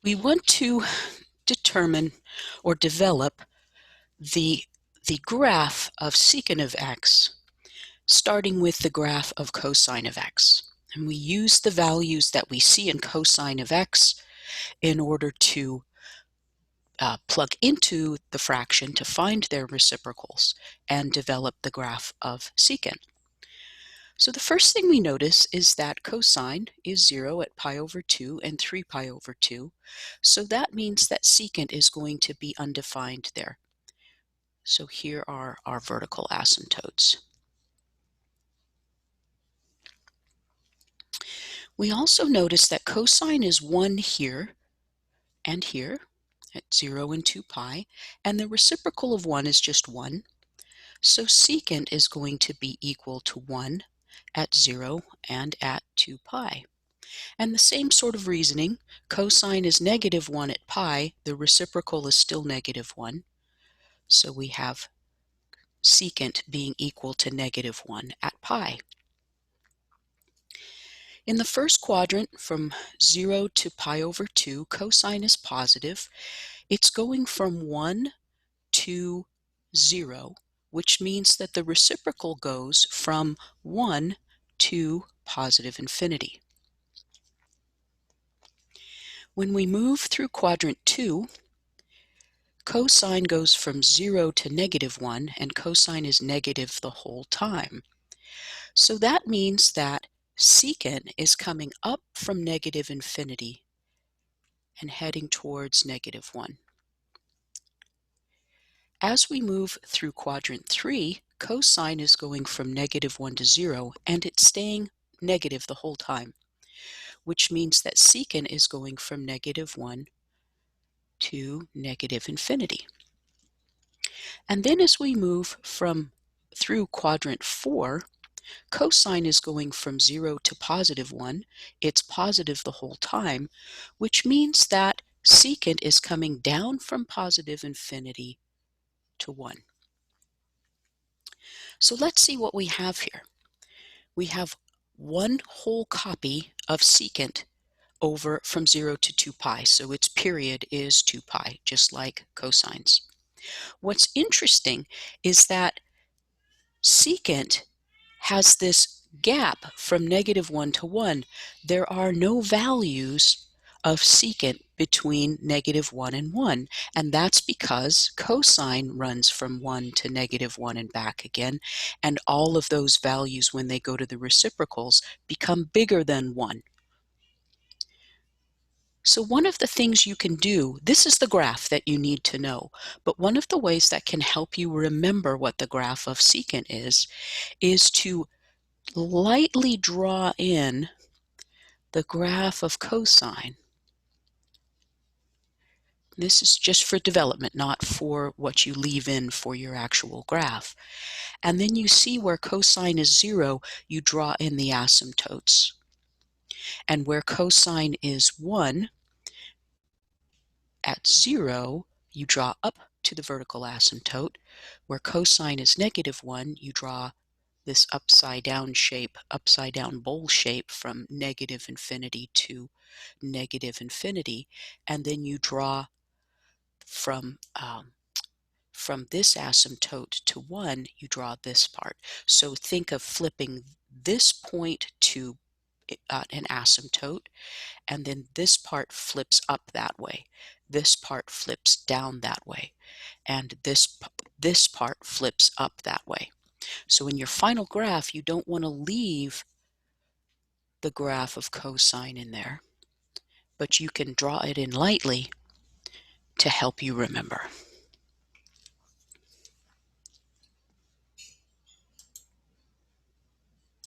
we want to determine or develop the graph of secant of x, starting with the graph of cosine of x. And we use the values that we see in cosine of x in order to plug into the fraction to find their reciprocals and develop the graph of secant. So the first thing we notice is that cosine is 0 at pi over 2 and 3 pi over 2. So that means that secant is going to be undefined there. So here are our vertical asymptotes. We also notice that cosine is 1 here and here at 0 and 2 pi, and the reciprocal of 1 is just 1. So secant is going to be equal to 1 at 0 and at 2 pi. And the same sort of reasoning, cosine is negative 1 at pi, the reciprocal is still negative 1. So we have secant being equal to negative 1 at pi. In the first quadrant, from 0 to pi over 2, cosine is positive. It's going from 1 to 0, which means that the reciprocal goes from 1 to positive infinity. When we move through quadrant 2, cosine goes from 0 to negative 1, and cosine is negative the whole time. So that means that secant is coming up from negative infinity and heading towards negative 1. As we move through quadrant 3, cosine is going from negative 1 to 0, and it's staying negative the whole time, which means that secant is going from negative 1 to negative infinity. And then as we move through quadrant 4, cosine is going from 0 to positive 1. It's positive the whole time, which means that secant is coming down from positive infinity to 1. So let's see what we have here. We have one whole copy of secant over from 0 to 2 pi, so its period is 2 pi, just like cosines. What's interesting is that secant has this gap from negative 1 to 1. There are no values of secant between negative 1 and 1, and that's because cosine runs from 1 to negative 1 and back again, and all of those values, when they go to the reciprocals, become bigger than 1. So one of the things you can do, this is the graph that you need to know, but one of the ways that can help you remember what the graph of secant is to lightly draw in the graph of cosine. This is just for development, not for what you leave in for your actual graph. And then you see where cosine is 0, you draw in the asymptotes. And where cosine is 1, at 0, you draw up to the vertical asymptote. Where cosine is negative 1, you draw this upside down shape, upside down bowl shape from negative infinity to negative infinity. And then you draw from this asymptote to 1, you draw this part. So think of flipping this point to an asymptote, and then this part flips up that way. This part flips down that way, and this part flips up that way. So in your final graph, you don't want to leave the graph of cosine in there, but you can draw it in lightly to help you remember.